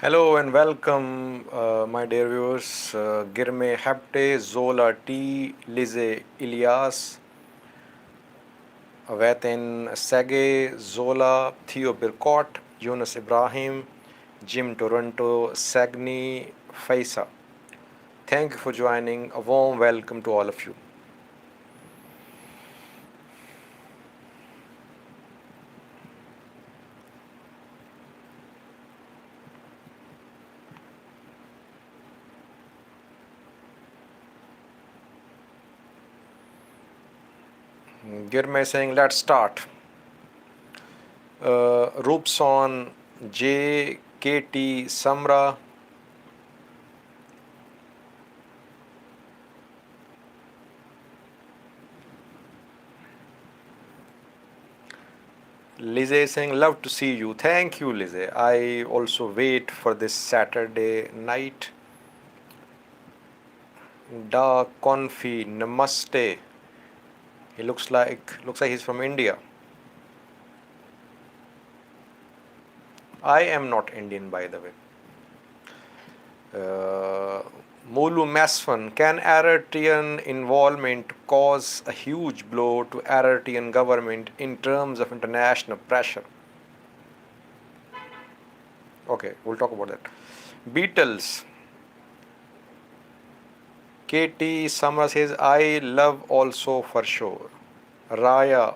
Hello and welcome, my dear viewers. Girme Hapte, Zola T, Lize Ilyas, Vatin Sage, Zola, Theo Birkot, Yunus Ibrahim, Jim Toronto, Sagni, Faisa. Thank you for joining. A warm welcome to all of you. Girme saying, let's start. Roopson, J, KT, Samra, Lizzie saying, love to see you. Thank you, Lizzie. I also wait for this Saturday night. Da Confi, Namaste. He looks like he's from India. I am not Indian, by the way. Mulu Masfan, can Eritrean involvement cause a huge blow to Eritrean government in terms of international pressure? Okay, we'll talk about that. Beatles. KT Samra says, I love also for sure. Raya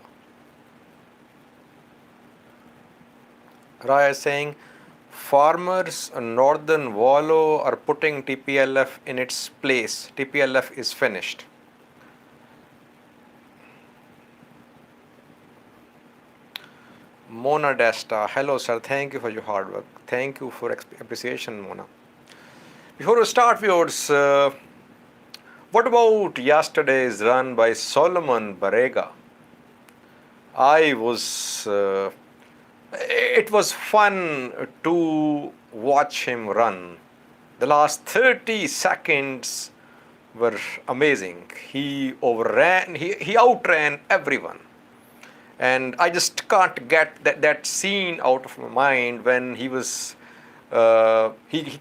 is saying, farmers northern Wallo are putting TPLF in its place. TPLF is finished. Mona Desta, hello sir, thank you for your hard work. Thank you for appreciation, Mona. Before we start, viewers, what about yesterday's run by Solomon Barega? It was fun to watch him run. The last 30 seconds were amazing. He outran everyone. And I just can't get that scene out of my mind when he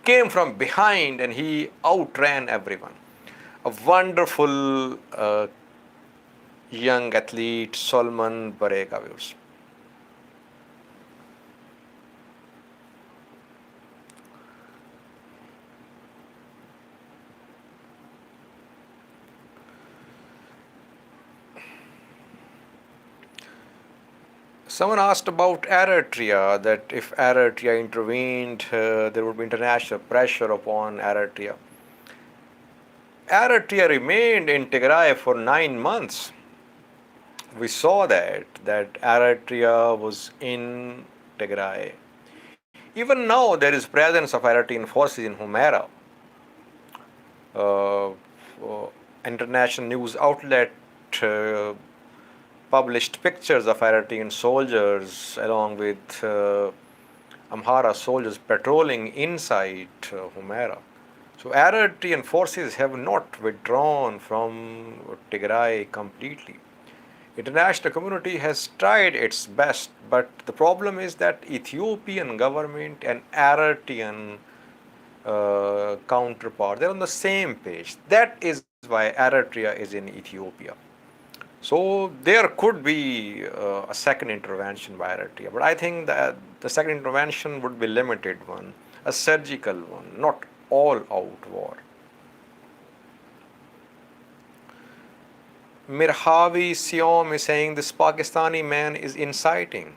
came from behind and he outran everyone. A wonderful young athlete, Solomon Barega, viewers. Someone asked about Eritrea, that if Eritrea intervened, there would be international pressure upon Eritrea. Eritrea remained in Tigray for 9 months. We saw that Eritrea was in Tigray. Even now, there is presence of Eritrean forces in Humera. International news outlet published pictures of Eritrean soldiers along with Amhara soldiers patrolling inside Humera. So Eritrean forces have not withdrawn from Tigray completely. International community has tried its best, but the problem is that Ethiopian government and Eritrean counterpart, they're on the same page. That is why Eritrea is in Ethiopia. So there could be a second intervention by Eritrea, but I think that the second intervention would be limited one, a surgical one, not all-out war. Mirhavi Siom is saying this Pakistani man is inciting.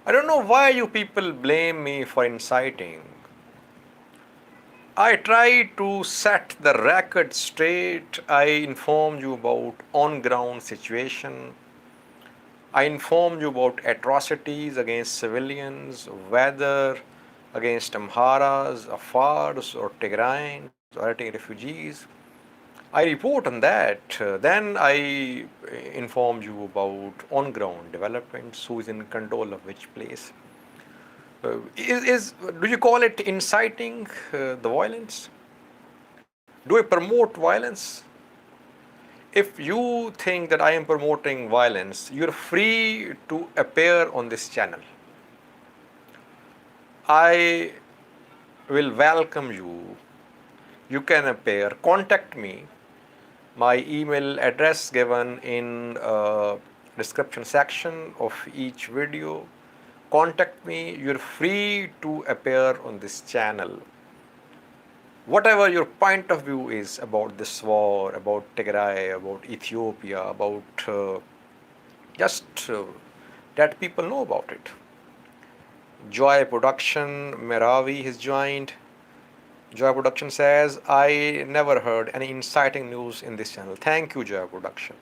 I don't know why you people blame me for inciting. I try to set the record straight. I informed you about on-ground situation. I informed you about atrocities against civilians, whether against Amharas, Afars, or Tigrayans, or Eritrean refugees. I report on that. Then I informed you about on-ground developments, who is in control of which place. Do you call it inciting the violence? Do I promote violence? If you think that I am promoting violence, you're free to appear on this channel. I will welcome you. You can appear. Contact me. My email address given in description section of each video. Contact me. You're free to appear on this channel. Whatever your point of view is about this war, about Tigray, about Ethiopia, about just that people know about it. Joy Production, Meravi has joined. Joy Production says, I never heard any inciting news in this channel. Thank you, Joy Production.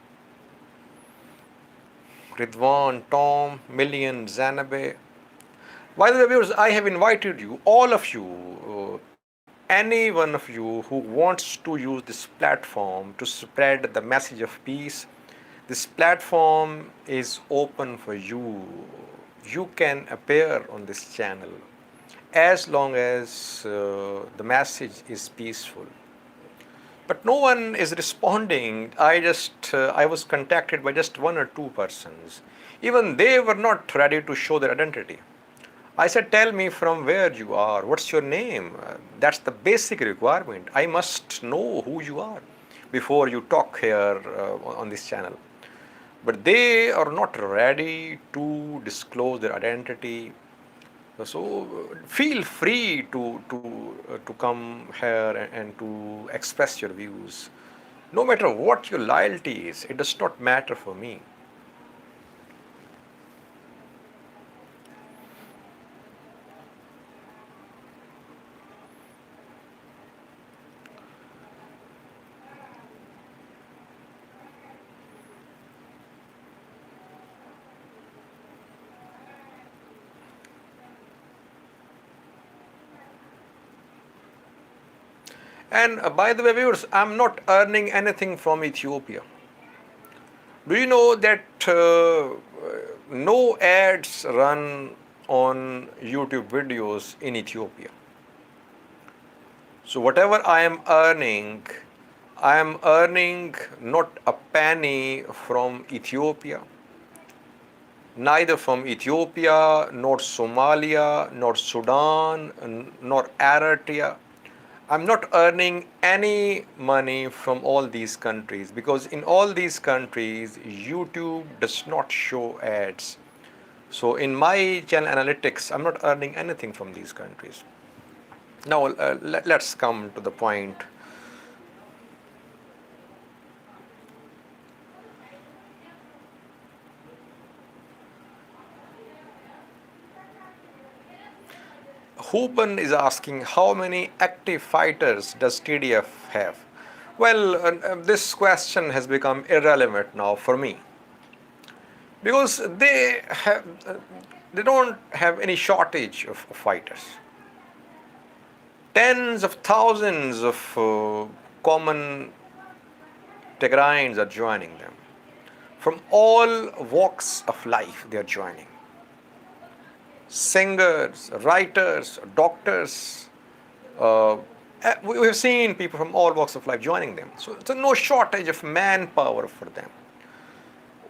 Ridwan, Tom, Million, Zanabe. By the way, viewers, I have invited you, all of you, any one of you who wants to use this platform to spread the message of peace. This platform is open for you. You can appear on this channel as long as the message is peaceful. But no one is responding. I was contacted by just one or two persons. Even they were not ready to show their identity. I said, tell me from where you are. What's your name? That's the basic requirement. I must know who you are before you talk here on this channel. But they are not ready to disclose their identity. So feel free to come here and to express your views. No matter what your loyalty is, it does not matter for me. And by the way, viewers, I'm not earning anything from Ethiopia. Do you know that no ads run on YouTube videos in Ethiopia? So whatever I am earning not a penny from Ethiopia, neither from Ethiopia, nor Somalia, nor Sudan, nor Eritrea. I'm not earning any money from all these countries because in all these countries, YouTube does not show ads. So in my channel analytics, I'm not earning anything from these countries. Now, let's come to the point. Huban is asking, how many active fighters does TDF have? Well, this question has become irrelevant now for me because they don't have any shortage of fighters. Tens of thousands of common Tigrayans are joining them. From all walks of life, they are joining. Singers, writers, doctors. We have seen people from all walks of life joining them. So there's no shortage of manpower for them.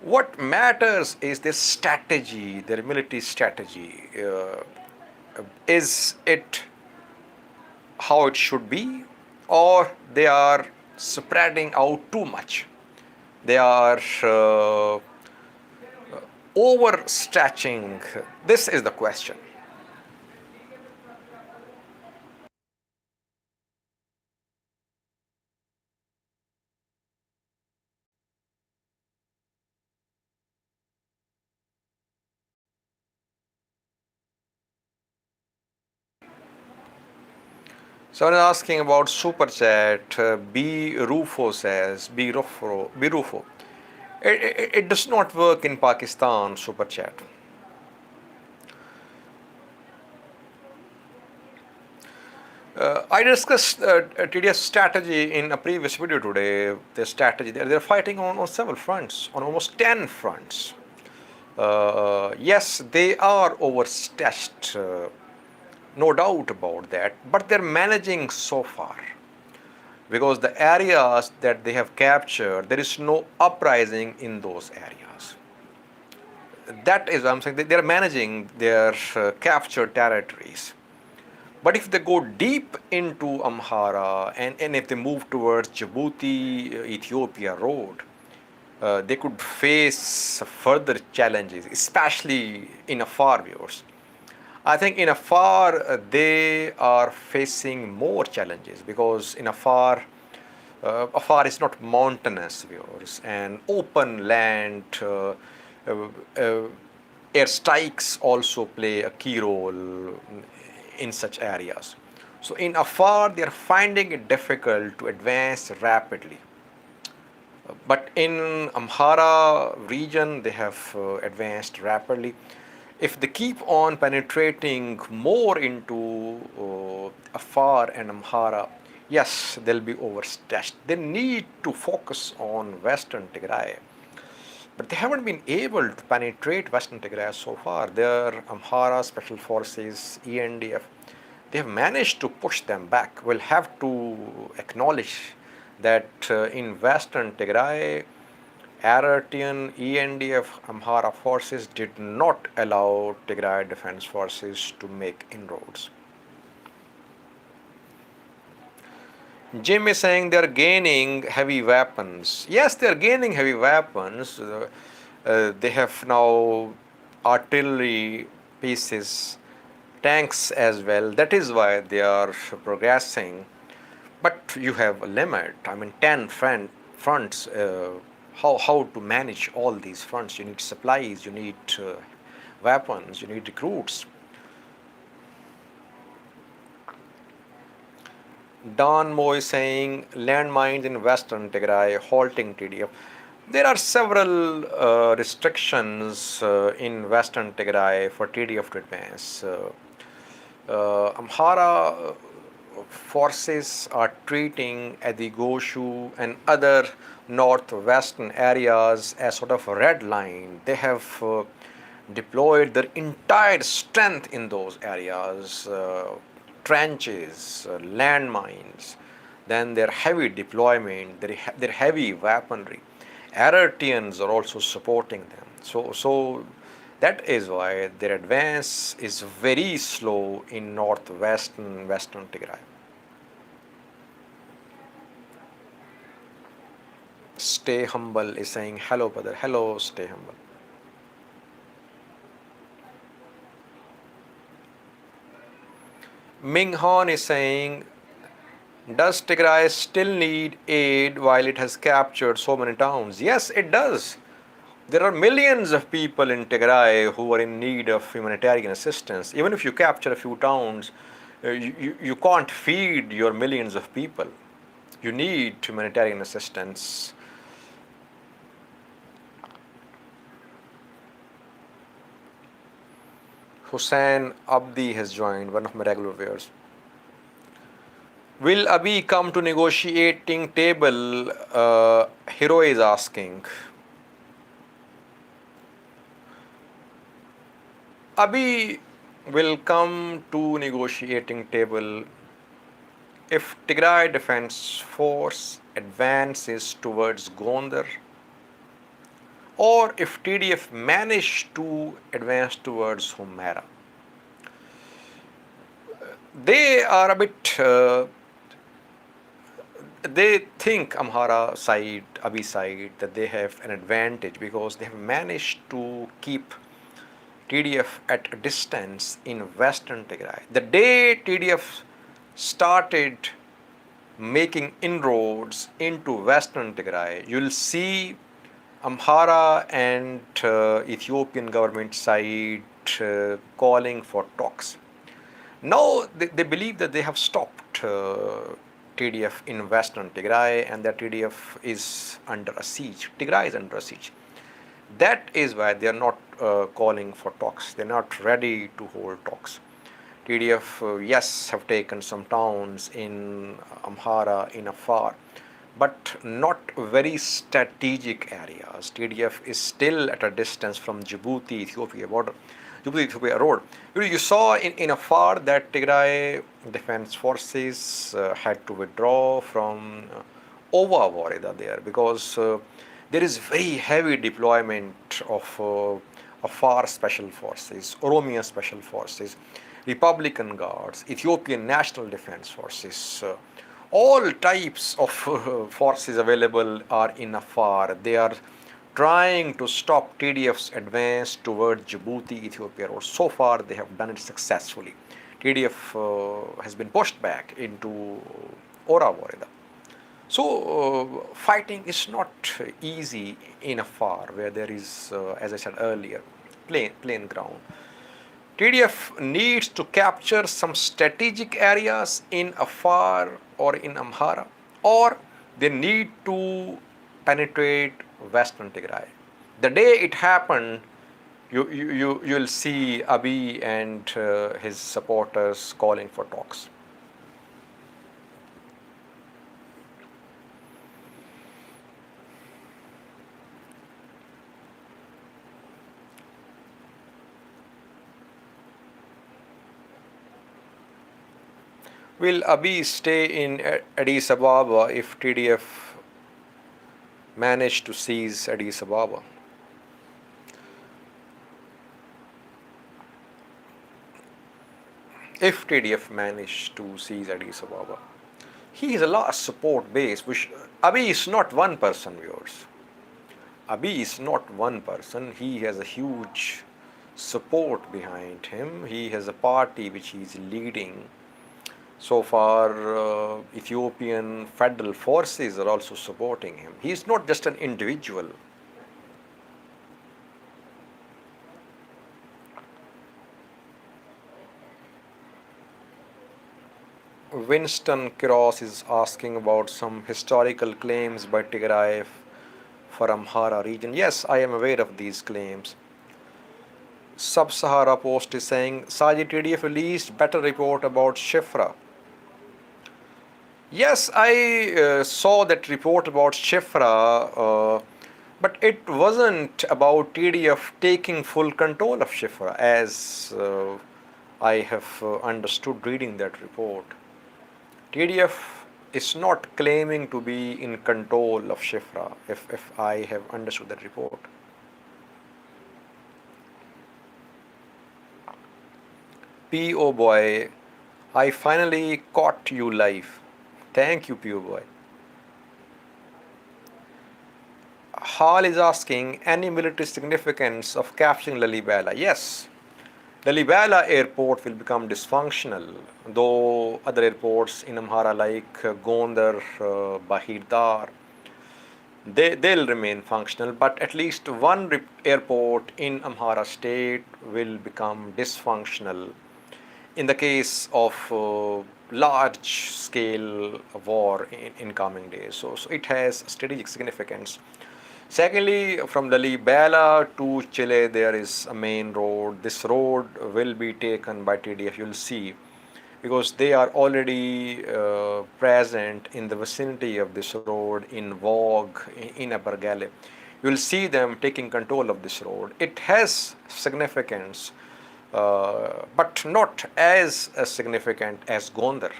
What matters is their strategy, their military strategy. Is it how it should be, or they are spreading out too much? They are overstretching. This is the question. Someone is asking about super chat. B Rufo says, B Rufo. It does not work in Pakistan, super chat. I discussed TDS strategy in a previous video today. Their strategy, they're fighting on several fronts, on almost 10 fronts. Yes, they are overstretched, no doubt about that, but they're managing so far. Because the areas that they have captured, there is no uprising in those areas. That is what I'm saying. They are managing their captured territories. But if they go deep into Amhara and if they move towards Djibouti, Ethiopia road, they could face further challenges, especially in Afar viewers. I think in Afar they are facing more challenges because in Afar, Afar is not mountainous viewers and open land. Uh, Airstrikes also play a key role in such areas. So in Afar, they are finding it difficult to advance rapidly. But in Amhara region, they have advanced rapidly. If they keep on penetrating more into Afar and Amhara, yes, they'll be overstretched. They need to focus on Western Tigray, but they haven't been able to penetrate Western Tigray so far. Their Amhara Special Forces, ENDF, they have managed to push them back. We'll have to acknowledge that in Western Tigray, Aratian ENDF Amhara forces did not allow Tigray Defense Forces to make inroads. Jim is saying they are gaining heavy weapons. Yes, they are gaining heavy weapons. They have now artillery pieces, tanks as well. That is why they are progressing. But you have a limit. I mean, 10 fronts. How to manage all these fronts? You need supplies, you need weapons, you need recruits. Don Mo is saying landmines in Western Tigray halting TDF. There are several restrictions in Western Tigray for TDF to advance. Amhara forces are treating Adigoshu and other northwestern areas as sort of a red line. They have deployed their entire strength in those areas, trenches, landmines, then their heavy deployment, their heavy weaponry. Aratians are also supporting them. So that is why their advance is very slow in northwestern Western Tigray. Stay humble is saying hello, brother. Hello, stay humble. Ming Han is saying, does Tigray still need aid while it has captured so many towns? Yes, it does. There are millions of people in Tigray who are in need of humanitarian assistance. Even if you capture a few towns, you can't feed your millions of people. You need humanitarian assistance. Hussain Abdi has joined, one of my regular viewers. Will Abi come to negotiating table? Hero is asking. Abi will come to negotiating table if Tigray Defense Force advances towards Gondar, or if TDF manage to advance towards Humera. They are a bit, they think Amhara side, Abi side, that they have an advantage because they have managed to keep TDF at a distance in Western Tigray. The day TDF started making inroads into Western Tigray, you'll see Amhara and Ethiopian government side calling for talks. Now they believe that they have stopped TDF in Western Tigray and that TDF is under a siege. Tigray is under a siege. That is why they are not calling for talks. They are not ready to hold talks. TDF, yes, have taken some towns in Amhara, in Afar, but not very strategic areas. TDF is still at a distance from Djibouti, Ethiopia border, Djibouti, Ethiopia road. You saw in Afar that Tigray Defense Forces had to withdraw from Ova Warida there because there is very heavy deployment of Afar Special Forces, Oromia Special Forces. Republican Guards, Ethiopian National Defense Forces, all types of forces available are in Afar. They are trying to stop TDF's advance toward Djibouti, Ethiopia road. So far, they have done it successfully. TDF has been pushed back into Ora Woreda. So, fighting is not easy in Afar, where there is, as I said earlier, plain ground. TDF needs to capture some strategic areas in Afar or in Amhara, or they need to penetrate Western Tigray. The day it happened, you'll see Abiy and his supporters calling for talks. Will Abiy stay in Addis Ababa if TDF manage to seize Addis Ababa? If TDF manage to seize Addis Ababa, he has a large support base. Abiy is not one person, viewers. Abiy is not one person. He has a huge support behind him. He has a party which he is leading. So far, Ethiopian federal forces are also supporting him. He is not just an individual. Winston Kiros is asking about some historical claims by Tigray for Amhara region. Yes, I am aware of these claims. Sub-Sahara Post is saying Saji TDF released better report about Shifra. Yes, I saw that report about Shifra, but it wasn't about TDF taking full control of Shifra, as I have understood reading that report. TDF is not claiming to be in control of Shifra, if I have understood that report. P.O. Boy, I finally caught you live. Thank you, P.O. Boy. Hall is asking any military significance of capturing Lalibela. Yes, Lalibela airport will become dysfunctional, though other airports in Amhara like Gondar, Bahirdar, they'll remain functional, but at least one airport in Amhara state will become dysfunctional in the case of large scale war in coming days. So it has strategic significance. Secondly, from Lalibela to Chile, there is a main road. This road will be taken by TDF, you'll see, because they are already present in the vicinity of this road in Vogue, in Abergele. You'll see them taking control of this road. It has significance, but not as significant as Gondar,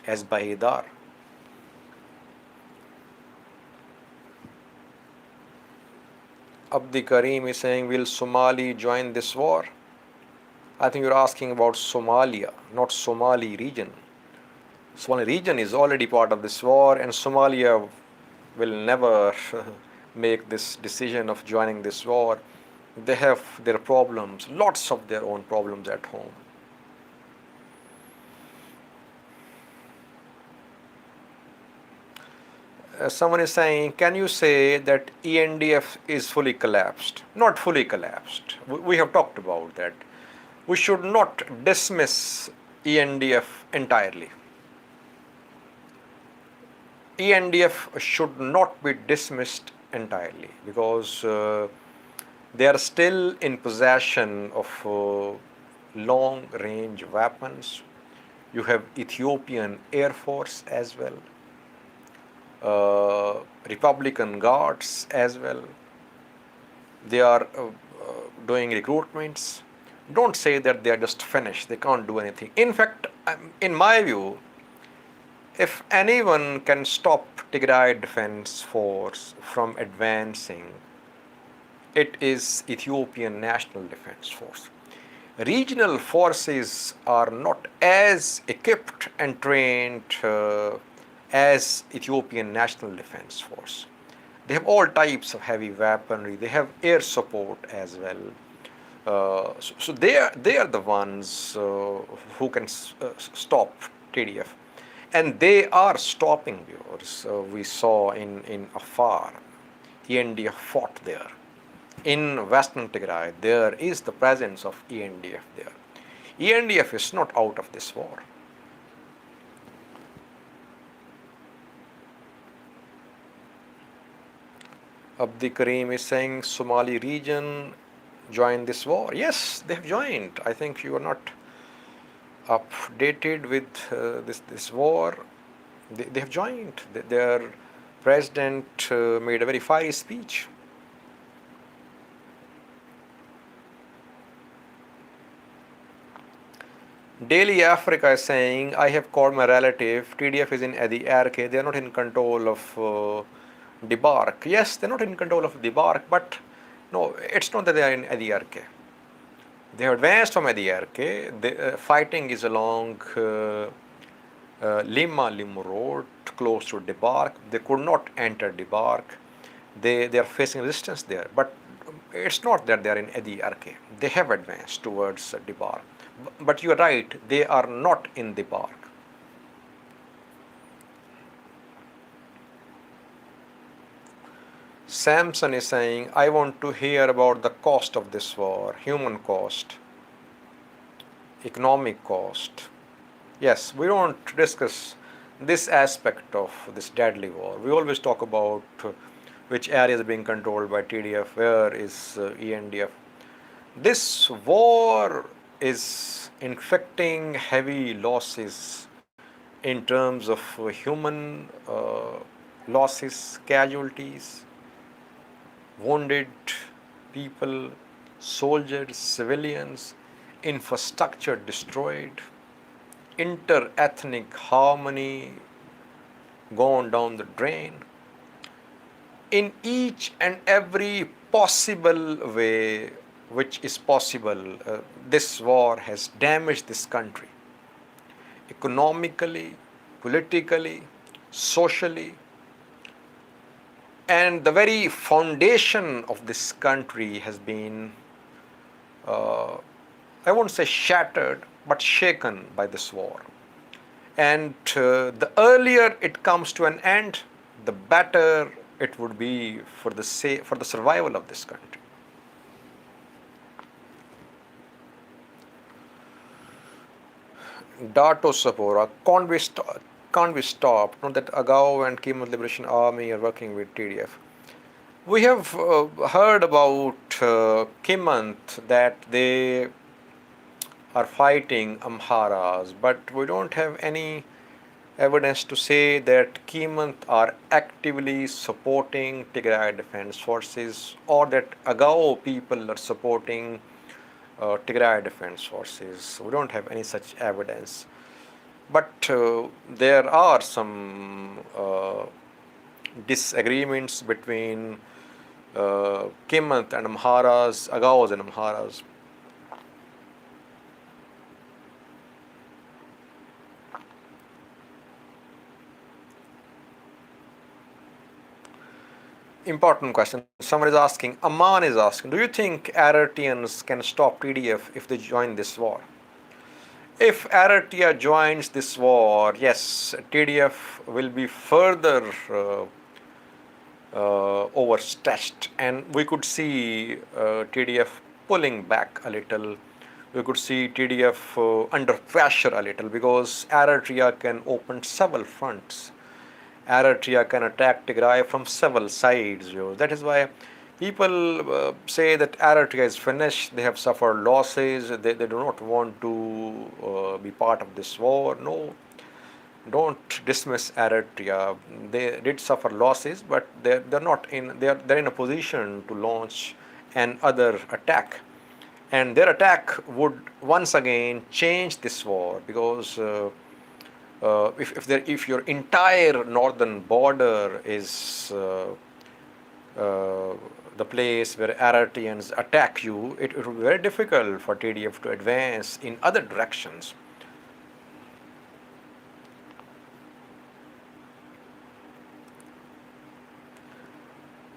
as Bahidar. Abdi Karim is saying, will Somali join this war? I think you're asking about Somalia, not Somali region. Somali region is already part of this war, and Somalia will never make this decision of joining this war. They have their problems, lots of their own problems at home. Someone is saying, can you say that ENDF is fully collapsed? Not fully collapsed. We have talked about that. We should not dismiss ENDF entirely. ENDF should not be dismissed entirely because they are still in possession of long range weapons. You have Ethiopian Air Force as well. Republican Guards as well. They are doing recruitments. Don't say that they are just finished, they can't do anything. In fact, in my view, if anyone can stop Tigray Defense Force from advancing, it is Ethiopian National Defense Force. regional forces are not as equipped and trained as Ethiopian National Defense Force. They have all types of heavy weaponry. They have air support as well. So they are the ones who can stop TDF, and they are stopping yours. We saw in Afar, ENDF fought there. In Western Tigray, there is the presence of ENDF there. ENDF is not out of this war. Abdi Karim is saying Somali region joined this war. Yes, they have joined. I think you are not updated with this war. They have joined. Their president made a very fiery speech. Daily Africa is saying, I have called my relative. TDF is in Adi RK. They are not in control of Debark. Yes, they are not in control of Debark, but no, it's not that they are in Adi RK. They have advanced from Adi RK. The fighting is along Lima Lim Road, close to Debark. They could not enter Debark. They are facing resistance there. But it's not that they are in Adi RK. They have advanced towards Debark. But you are right, they are not in the park. Samson is saying, I want to hear about the cost of this war, human cost, economic cost. Yes, we don't discuss this aspect of this deadly war. We always talk about which areas are being controlled by TDF, where is ENDF. This war is inflicting heavy losses in terms of human losses, casualties, wounded people, soldiers, civilians, infrastructure destroyed, inter-ethnic harmony gone down the drain. In each and every possible way which is possible, this war has damaged this country economically, politically, socially, and the very foundation of this country has been, I won't say shattered, but shaken by this war. And the earlier it comes to an end, the better it would be for the survival of this country. Dato Sapora, can't be stopped. Not that Agao and Kimon Liberation Army are working with TDF. We have heard about Kimant that they are fighting Amharas, but we don't have any evidence to say that Kimant are actively supporting Tigray Defense Forces or that Agao people are supporting Tigray Defense Forces. We don't have any such evidence. But there are some disagreements between Kimant and Amharas, Agaos and Amharas. Important question. Someone is asking, Aman is asking, do you think Eritreans can stop TDF if they join this war? If Eritrea joins this war, yes, TDF will be further overstretched, and we could see TDF pulling back a little. We could see TDF under pressure a little because Eritrea can open several fronts. Eritrea can attack Tigray from several sides. That is why people say that Eritrea is finished. They have suffered losses. They do not want to be part of this war. No, don't dismiss Eritrea. They did suffer losses, but they're in a position to launch another attack, and their attack would once again change this war because. If your entire northern border is the place where Eritreans attack you, it will be very difficult for TDF to advance in other directions.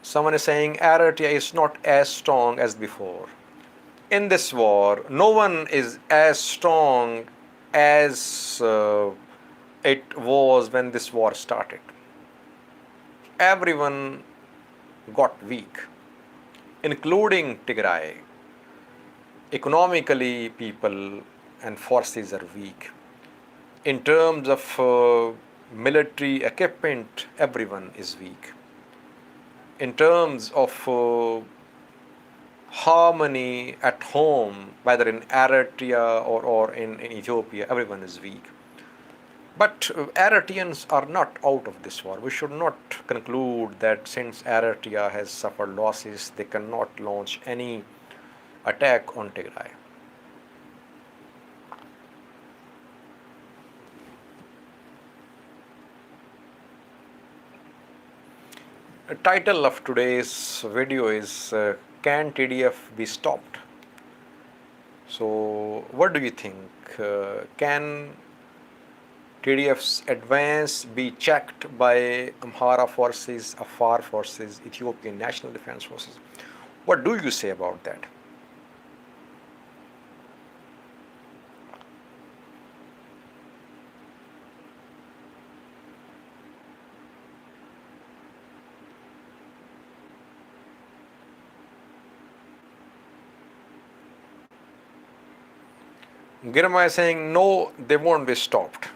Someone is saying Eritrea is not as strong as before. In this war, no one is as strong as it was when this war started. Everyone got weak, including Tigray. Economically, people and forces are weak. In terms of military equipment, everyone is weak. In terms of harmony at home, whether in Eritrea or in Ethiopia, everyone is weak. But Eritreans are not out of this war. We should not conclude that since Eritrea has suffered losses, they cannot launch any attack on Tigray. The title of today's video is Can TDF be stopped? So, what do you think? Can TDF's advance be checked by Amhara forces, Afar forces, Ethiopian National Defense Forces? What do you say about that? Girma is saying no, they won't be stopped.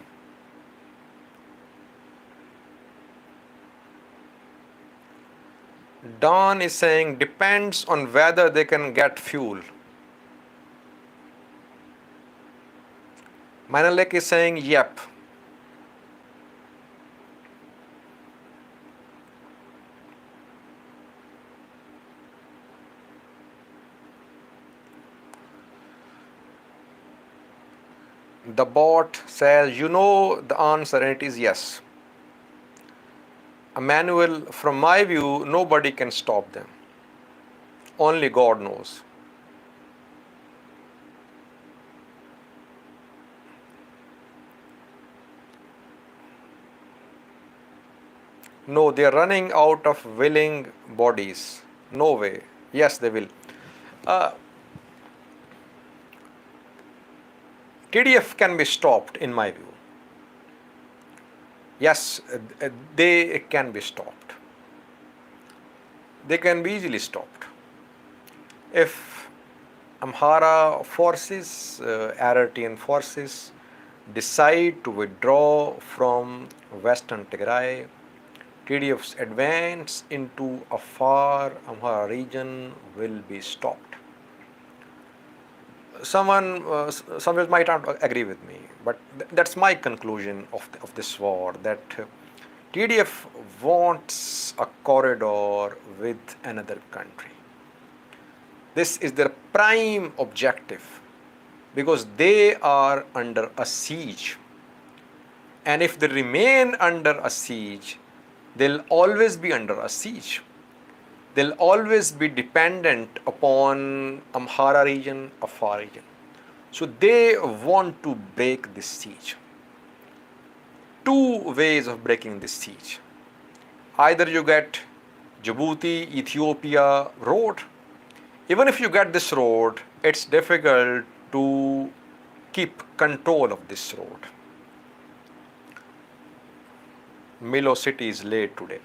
Don is saying depends on whether they can get fuel. Manalek is saying yep. The bot says you know the answer and it is yes. Emmanuel, from my view, nobody can stop them. Only God knows. No, they are running out of willing bodies. No way. Yes, they will. TDF can be stopped, in my view. Yes, they can be stopped. They can be easily stopped. If Amhara forces, Eritrean forces, decide to withdraw from Western Tigray, TDF's advance into Afar Amhara region will be stopped. Some might not agree with me, but that's my conclusion of this war, that TDF wants a corridor with another country. This is their prime objective because they are under a siege. And if they remain under a siege, they'll always be under a siege. They'll always be dependent upon Amhara region, Afar region. So they want to break this siege. Two ways of breaking this siege. Either you get Djibouti, Ethiopia road. Even if you get this road, it's difficult to keep control of this road. Milo city is late today.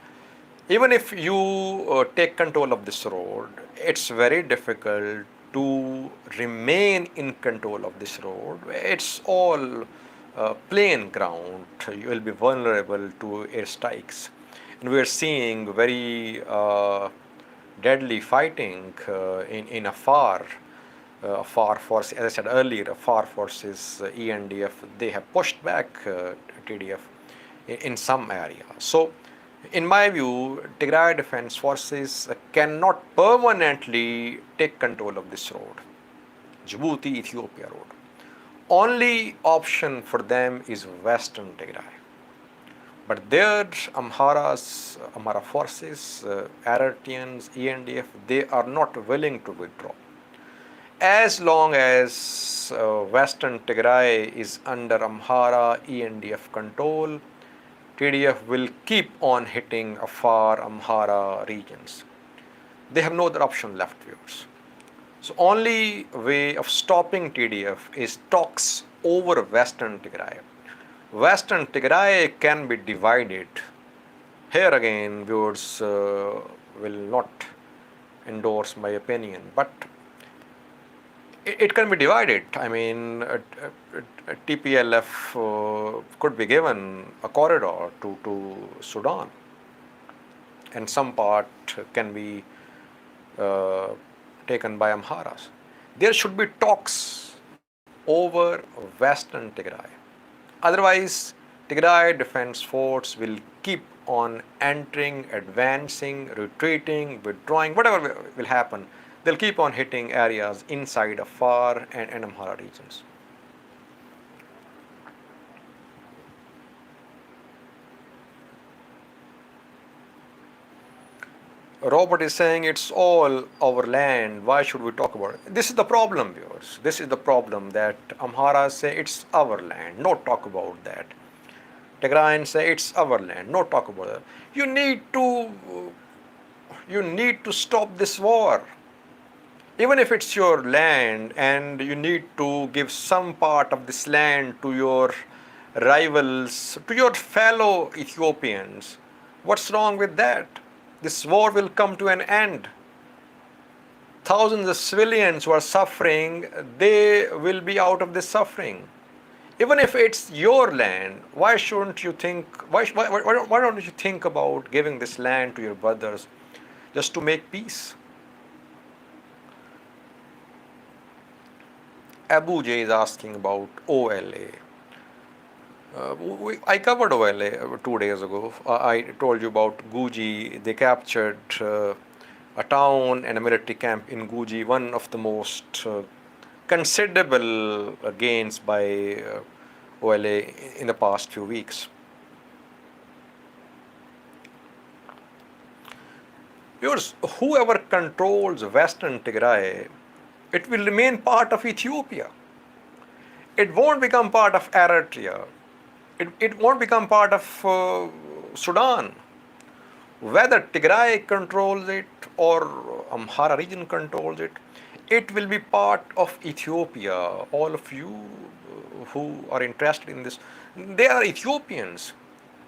Even if you take control of this road, it's very difficult to remain in control of this road. It's all plain ground. You will be vulnerable to airstrikes. And we are seeing very deadly fighting in Afar. Afar force, as I said earlier, Afar forces, ENDF, they have pushed back TDF in some area. So, in my view, Tigray Defense Forces cannot permanently take control of this road, Djibouti Ethiopia road. Only option for them is Western Tigray. But there, Amhara forces, Eritreans, ENDF, they are not willing to withdraw. As long as Western Tigray is under Amhara ENDF control, TDF will keep on hitting Afar Amhara regions. They have no other option left, viewers. So only way of stopping TDF is talks over Western Tigray. Western Tigray can be divided. Here again, viewers will not endorse my opinion, but it can be divided. I mean, TPLF could be given a corridor to Sudan, and some part can be taken by Amharas. There should be talks over Western Tigray. Otherwise, Tigray Defense Force will keep on entering, advancing, retreating, withdrawing, whatever will happen. They'll keep on hitting areas inside Afar and Amhara regions. Robert is saying it's all our land. Why should we talk about it? This is the problem, viewers. This is the problem that Amharas say it's our land. No talk about that. Tigrayans say it's our land. No talk about it. You need to stop this war. Even if it's your land and you need to give some part of this land to your rivals, to your fellow Ethiopians, what's wrong with that? This war will come to an end. Thousands of civilians who are suffering, they will be out of this suffering. Even if it's your land, why don't you think about giving this land to your brothers just to make peace? Abu J is asking about OLA. I covered OLA 2 days ago. I told you about Guji. They captured a town and a military camp in Guji, one of the most considerable gains by OLA in the past few weeks. Viewers, whoever controls Western Tigray, it will remain part of Ethiopia. It won't become part of Eritrea. It won't become part of Sudan. Whether Tigray controls it or Amhara region controls it, it will be part of Ethiopia. All of you who are interested in this, they are Ethiopians.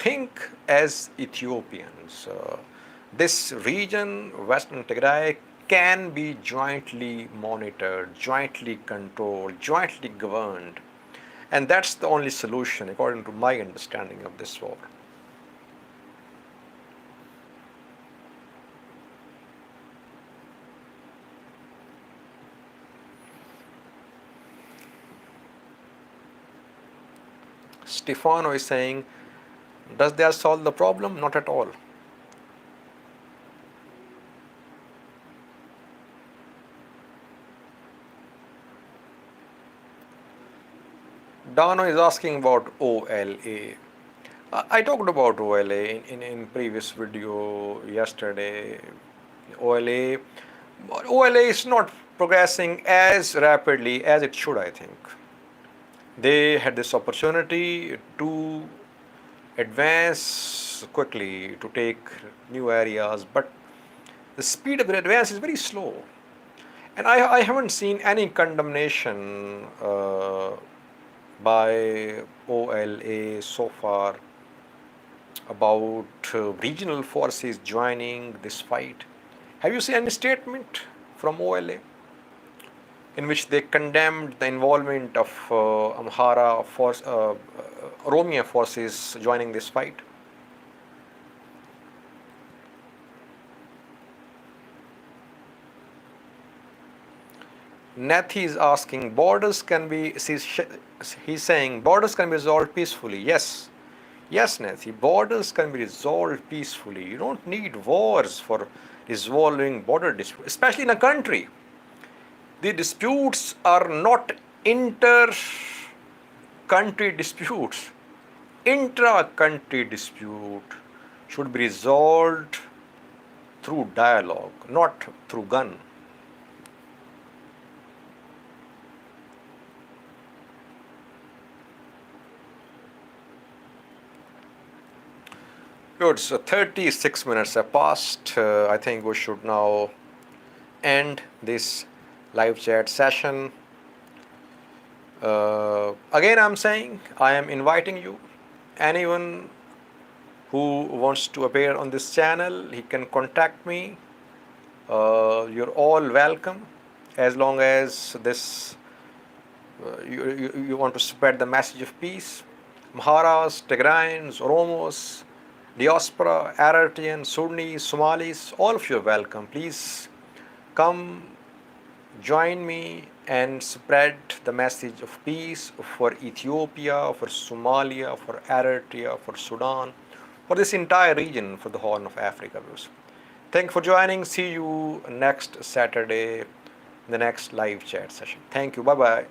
Think as Ethiopians. This region, Western Tigray, can be jointly monitored, jointly controlled, jointly governed. And that's the only solution, according to my understanding of this war. Stefano is saying, does that solve the problem? Not at all. Dano is asking about OLA. I talked about OLA in previous video yesterday. OLA is not progressing as rapidly as it should, I think. They had this opportunity to advance quickly, to take new areas, but the speed of their advance is very slow. And I haven't seen any condemnation by OLA so far about regional forces joining this fight. Have you seen any statement from OLA in which they condemned the involvement of Amhara force, Oromia forces joining this fight? Nathi is asking, he's saying borders can be resolved peacefully. Yes, Nathi, borders can be resolved peacefully. You don't need wars for resolving border disputes, especially in a country. The disputes are not inter-country disputes. intra-country dispute should be resolved through dialogue, not through gun. Good, so 36 minutes have passed. I think we should now end this live chat session. Again, I'm saying I am inviting you. Anyone who wants to appear on this channel, he can contact me. You're all welcome, as long as this you want to spread the message of peace. Maharas, Tigrayans, Oromos, diaspora, Eritreans, Sunnis, Somalis, all of you are welcome. Please come join me and spread the message of peace for Ethiopia, for Somalia, for Eritrea, for Sudan, for this entire region, for the Horn of Africa. Thank you for joining. See you next Saturday, the next live chat session. Thank you. Bye bye.